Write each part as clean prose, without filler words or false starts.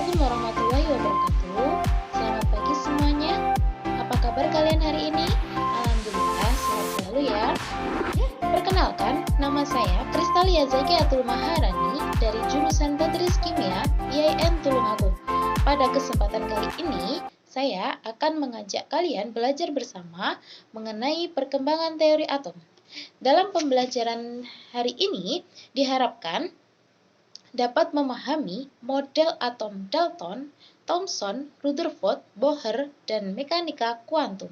Assalamualaikum warahmatullahi wabarakatuh. Selamat pagi semuanya. Apa kabar kalian hari ini? Alhamdulillah sehat selalu ya. Perkenalkan, nama saya Kristalia Zakiatul Maharani dari jurusan Tetris Kimia IAIN Tulungagung. Pada kesempatan kali ini, saya akan mengajak kalian belajar bersama mengenai perkembangan teori atom. Dalam pembelajaran hari ini, diharapkan dapat memahami model atom Dalton, Thomson, Rutherford, Bohr, dan mekanika kuantum.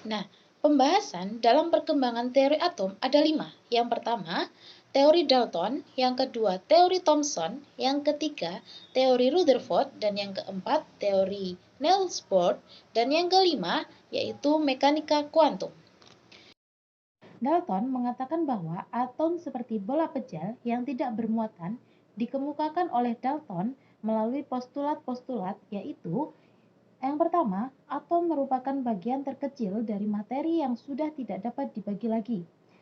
Nah, pembahasan dalam perkembangan teori atom ada 5. Yang pertama, teori Dalton, yang kedua, teori Thomson, yang ketiga, teori Rutherford, dan yang keempat, teori Niels Bohr, dan yang kelima, yaitu mekanika kuantum. Dalton mengatakan bahwa atom seperti bola pejal yang tidak bermuatan dikemukakan oleh Dalton melalui postulat-postulat, yaitu yang pertama, atom merupakan bagian terkecil dari materi yang sudah tidak dapat dibagi lagi.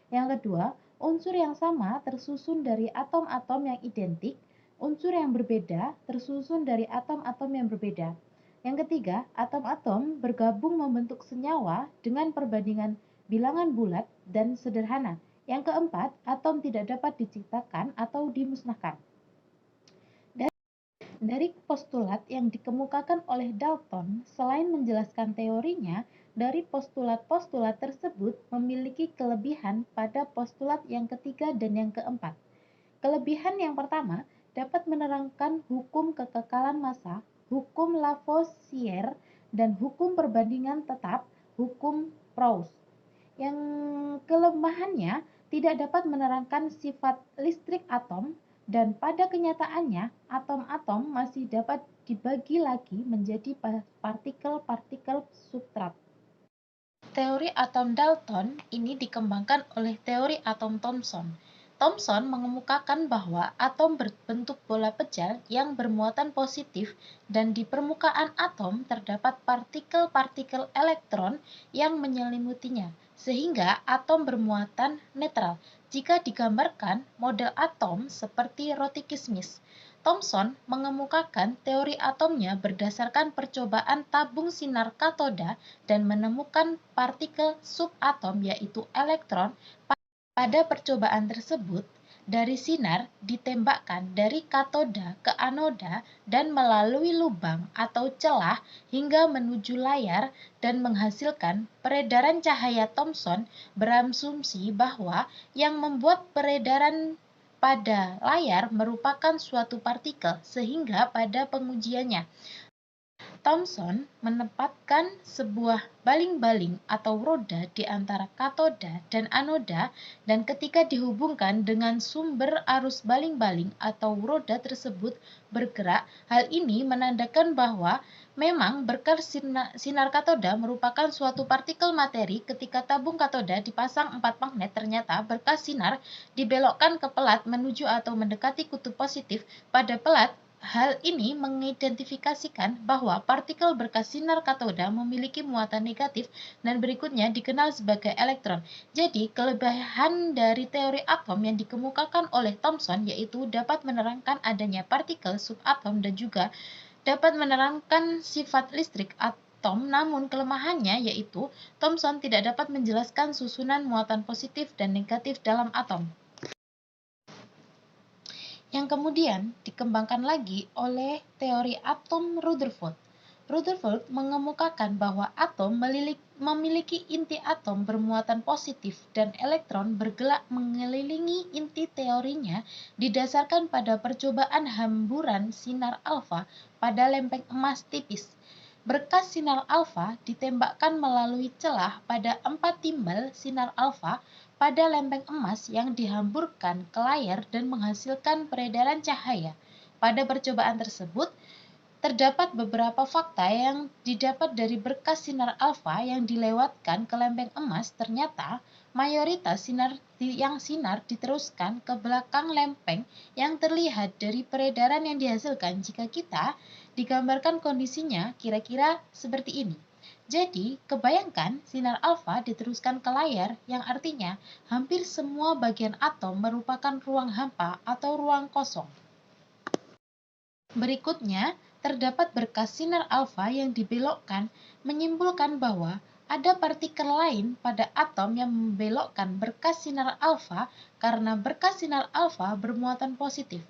Yang kedua, unsur yang sama tersusun dari atom-atom yang identik, unsur yang berbeda tersusun dari atom-atom yang berbeda. Yang ketiga, atom-atom bergabung membentuk senyawa dengan perbandingan bilangan bulat dan sederhana. Yang keempat, atom tidak dapat diciptakan atau dimusnahkan. Dari postulat yang dikemukakan oleh Dalton, selain menjelaskan teorinya, dari postulat-postulat tersebut memiliki kelebihan pada postulat yang ketiga dan yang keempat. Kelebihan yang pertama dapat menerangkan hukum kekekalan massa, hukum Lavoisier, dan hukum perbandingan tetap, hukum Proust. Yang kelemahannya tidak dapat menerangkan sifat listrik atom, dan pada kenyataannya, atom-atom masih dapat dibagi lagi menjadi partikel-partikel substrat. Teori atom Dalton ini dikembangkan oleh teori atom Thomson. Thomson mengemukakan bahwa atom berbentuk bola pejal yang bermuatan positif dan di permukaan atom terdapat partikel-partikel elektron yang menyelimutinya, sehingga atom bermuatan netral. Jika digambarkan model atom seperti roti kismis, Thomson mengemukakan teori atomnya berdasarkan percobaan tabung sinar katoda dan menemukan partikel subatom yaitu elektron. Pada percobaan tersebut, dari sinar ditembakkan dari katoda ke anoda dan melalui lubang atau celah hingga menuju layar dan menghasilkan peredaran cahaya. Thomson berasumsi bahwa yang membuat peredaran pada layar merupakan suatu partikel, sehingga pada pengujiannya Thomson menempatkan sebuah baling-baling atau roda di antara katoda dan anoda, dan ketika dihubungkan dengan sumber arus baling-baling atau roda tersebut bergerak, hal ini menandakan bahwa memang berkas sinar katoda merupakan suatu partikel materi. Ketika tabung katoda dipasang 4 magnet, ternyata berkas sinar dibelokkan ke pelat menuju atau mendekati kutub positif pada pelat. Hal ini mengidentifikasikan bahwa partikel berkas sinar katoda memiliki muatan negatif dan berikutnya dikenal sebagai elektron. Jadi, kelebihan dari teori atom yang dikemukakan oleh Thomson yaitu dapat menerangkan adanya partikel subatom dan juga dapat menerangkan sifat listrik atom. Namun kelemahannya yaitu Thomson tidak dapat menjelaskan susunan muatan positif dan negatif dalam atom, yang kemudian dikembangkan lagi oleh teori atom Rutherford. Rutherford mengemukakan bahwa atom memiliki inti atom bermuatan positif dan elektron bergerak mengelilingi inti. Teorinya didasarkan pada percobaan hamburan sinar alfa pada lempeng emas tipis. Berkas sinar alfa ditembakkan melalui celah pada 4 timbal sinar alfa pada lempeng emas yang dihamburkan ke layar dan menghasilkan peredaran cahaya. Pada percobaan tersebut, terdapat beberapa fakta yang didapat dari berkas sinar alfa yang dilewatkan ke lempeng emas. Ternyata mayoritas sinar diteruskan ke belakang lempeng yang terlihat dari peredaran yang dihasilkan. Jika kita digambarkan kondisinya kira-kira seperti ini. Jadi, kebayangkan sinar alfa diteruskan ke layar, yang artinya hampir semua bagian atom merupakan ruang hampa atau ruang kosong. Berikutnya, terdapat berkas sinar alfa yang dibelokkan menyimpulkan bahwa ada partikel lain pada atom yang membelokkan berkas sinar alfa karena berkas sinar alfa bermuatan positif.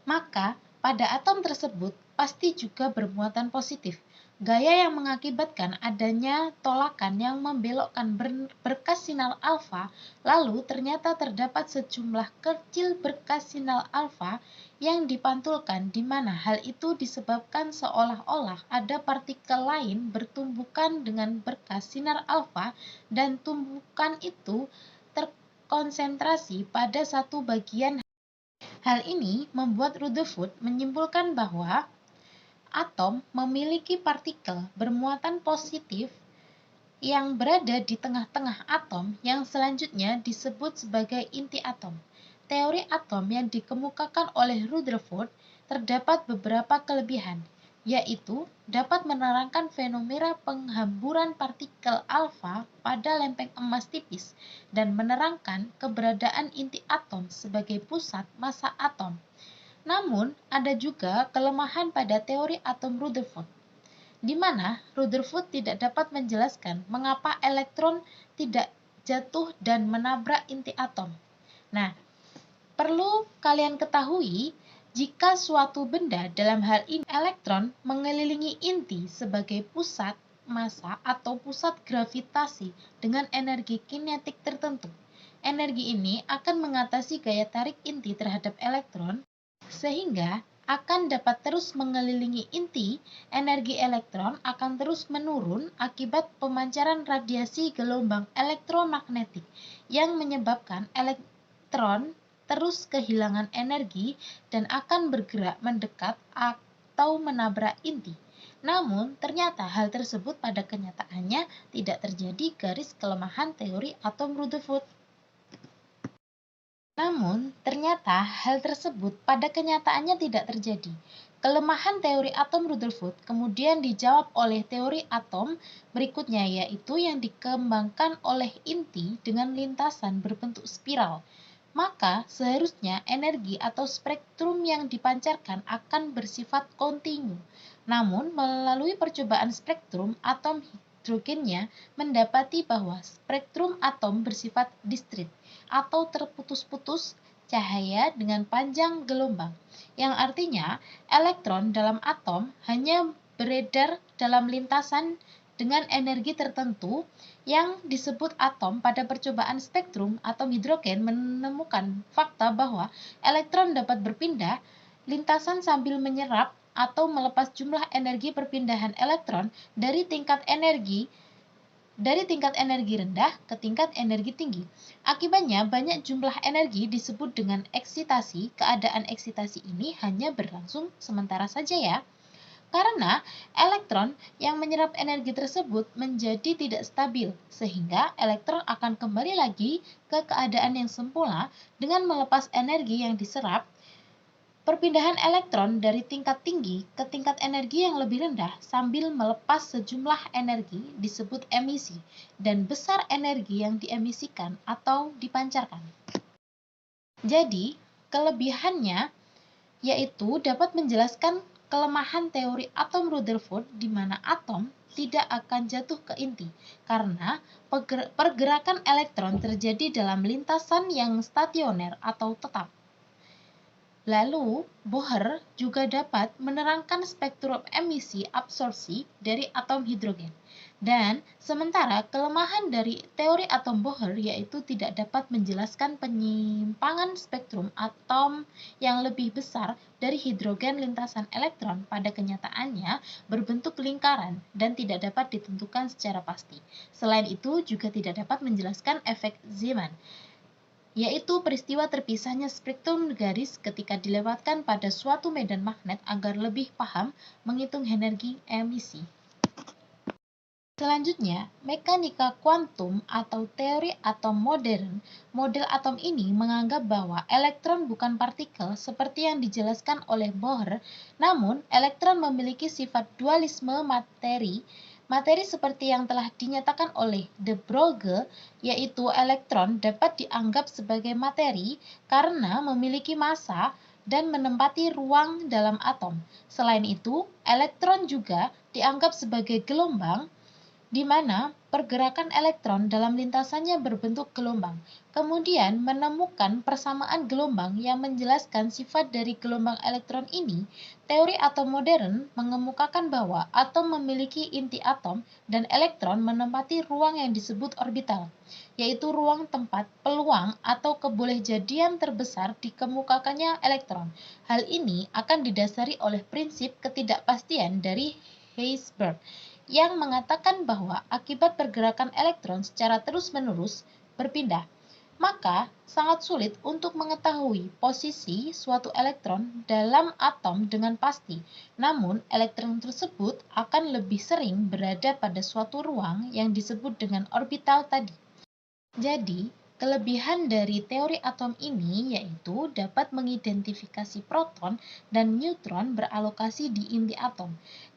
Maka pada atom tersebut pasti juga bermuatan positif. Gaya yang mengakibatkan adanya tolakan yang membelokkan berkas sinar alfa, lalu ternyata terdapat sejumlah kecil berkas sinar alfa yang dipantulkan, di mana hal itu disebabkan seolah-olah ada partikel lain bertumbukan dengan berkas sinar alfa dan tumbukan itu terkonsentrasi pada satu bagian. Hal ini membuat Rutherford menyimpulkan bahwa atom memiliki partikel bermuatan positif yang berada di tengah-tengah atom yang selanjutnya disebut sebagai inti atom. Teori atom yang dikemukakan oleh Rutherford terdapat beberapa kelebihan, yaitu dapat menerangkan fenomena penghamburan partikel alfa pada lempeng emas tipis dan menerangkan keberadaan inti atom sebagai pusat massa atom. Namun, ada juga kelemahan pada teori atom Rutherford, di mana Rutherford tidak dapat menjelaskan mengapa elektron tidak jatuh dan menabrak inti atom. Nah, perlu kalian ketahui, jika suatu benda, dalam hal ini elektron, mengelilingi inti sebagai pusat massa atau pusat gravitasi dengan energi kinetik tertentu, energi ini akan mengatasi gaya tarik inti terhadap elektron, sehingga akan dapat terus mengelilingi inti. Energi elektron akan terus menurun akibat pemancaran radiasi gelombang elektromagnetik yang menyebabkan elektron terus kehilangan energi dan akan bergerak mendekat atau menabrak inti. Namun, ternyata hal tersebut pada kenyataannya tidak terjadi. Garis kelemahan teori atom Rutherford. Namun, ternyata hal tersebut pada kenyataannya tidak terjadi. Kelemahan teori atom Rutherford kemudian dijawab oleh teori atom berikutnya, yaitu yang dikembangkan oleh inti dengan lintasan berbentuk spiral. Maka, seharusnya energi atau spektrum yang dipancarkan akan bersifat kontinu. Namun, melalui percobaan spektrum, atom hidrogennya mendapati bahwa spektrum atom bersifat diskrit atau terputus-putus cahaya dengan panjang gelombang, yang artinya elektron dalam atom hanya beredar dalam lintasan dengan energi tertentu. Yang disebut atom pada percobaan spektrum atom hidrogen menemukan fakta bahwa elektron dapat berpindah lintasan sambil menyerap atau melepas jumlah energi perpindahan elektron dari tingkat energi rendah ke tingkat energi tinggi. Akibatnya, banyak jumlah energi disebut dengan eksitasi. Keadaan eksitasi ini hanya berlangsung sementara saja ya. Karena elektron yang menyerap energi tersebut menjadi tidak stabil, sehingga elektron akan kembali lagi ke keadaan yang semula dengan melepas energi yang diserap. Perpindahan elektron dari tingkat tinggi ke tingkat energi yang lebih rendah sambil melepas sejumlah energi disebut emisi, dan besar energi yang diemisikan atau dipancarkan. Jadi, kelebihannya yaitu dapat menjelaskan kelemahan teori atom Rutherford, di mana atom tidak akan jatuh ke inti karena pergerakan elektron terjadi dalam lintasan yang stasioner atau tetap. Lalu, Bohr juga dapat menerangkan spektrum emisi absorpsi dari atom hidrogen. Dan sementara kelemahan dari teori atom Bohr yaitu tidak dapat menjelaskan penyimpangan spektrum atom yang lebih besar dari hidrogen lintasan elektron pada kenyataannya berbentuk lingkaran dan tidak dapat ditentukan secara pasti. Selain itu juga tidak dapat menjelaskan efek Zeeman, yaitu peristiwa terpisahnya spektrum garis ketika dilewatkan pada suatu medan magnet agar lebih paham menghitung energi emisi. Selanjutnya, mekanika kuantum atau teori atom modern. Model atom ini menganggap bahwa elektron bukan partikel seperti yang dijelaskan oleh Bohr, namun elektron memiliki sifat dualisme materi. Materi seperti yang telah dinyatakan oleh de Broglie, yaitu elektron dapat dianggap sebagai materi karena memiliki massa dan menempati ruang dalam atom. Selain itu, elektron juga dianggap sebagai gelombang di mana pergerakan elektron dalam lintasannya berbentuk gelombang. Kemudian menemukan persamaan gelombang yang menjelaskan sifat dari gelombang elektron ini, teori atom modern mengemukakan bahwa atom memiliki inti atom dan elektron menempati ruang yang disebut orbital, yaitu ruang tempat peluang atau kebolehjadian terbesar dikemukakannya elektron. Hal ini akan didasari oleh prinsip ketidakpastian dari Heisenberg yang mengatakan bahwa akibat pergerakan elektron secara terus-menerus berpindah, maka sangat sulit untuk mengetahui posisi suatu elektron dalam atom dengan pasti. Namun, elektron tersebut akan lebih sering berada pada suatu ruang yang disebut dengan orbital tadi. Jadi, kelebihan dari teori atom ini yaitu dapat mengidentifikasi proton dan neutron beralokasi di inti atom.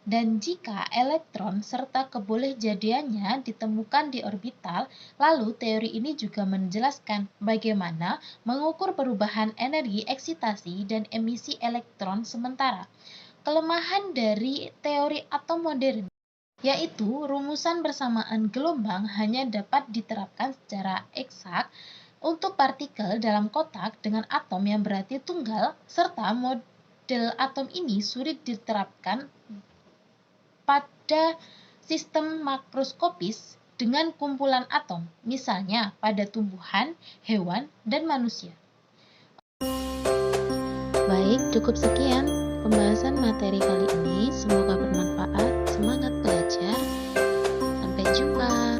Dan jika elektron serta kebolehjadiannya ditemukan di orbital, lalu teori ini juga menjelaskan bagaimana mengukur perubahan energi eksitasi dan emisi elektron sementara. Kelemahan dari teori atom modern yaitu rumusan bersamaan gelombang hanya dapat diterapkan secara eksak untuk partikel dalam kotak dengan atom yang berarti tunggal, serta model atom ini sulit diterapkan pada sistem makroskopis dengan kumpulan atom, misalnya pada tumbuhan, hewan, dan manusia. Baik, cukup sekian pembahasan materi kali ini. Semoga bermanfaat. Semangat belajar. Sampai jumpa.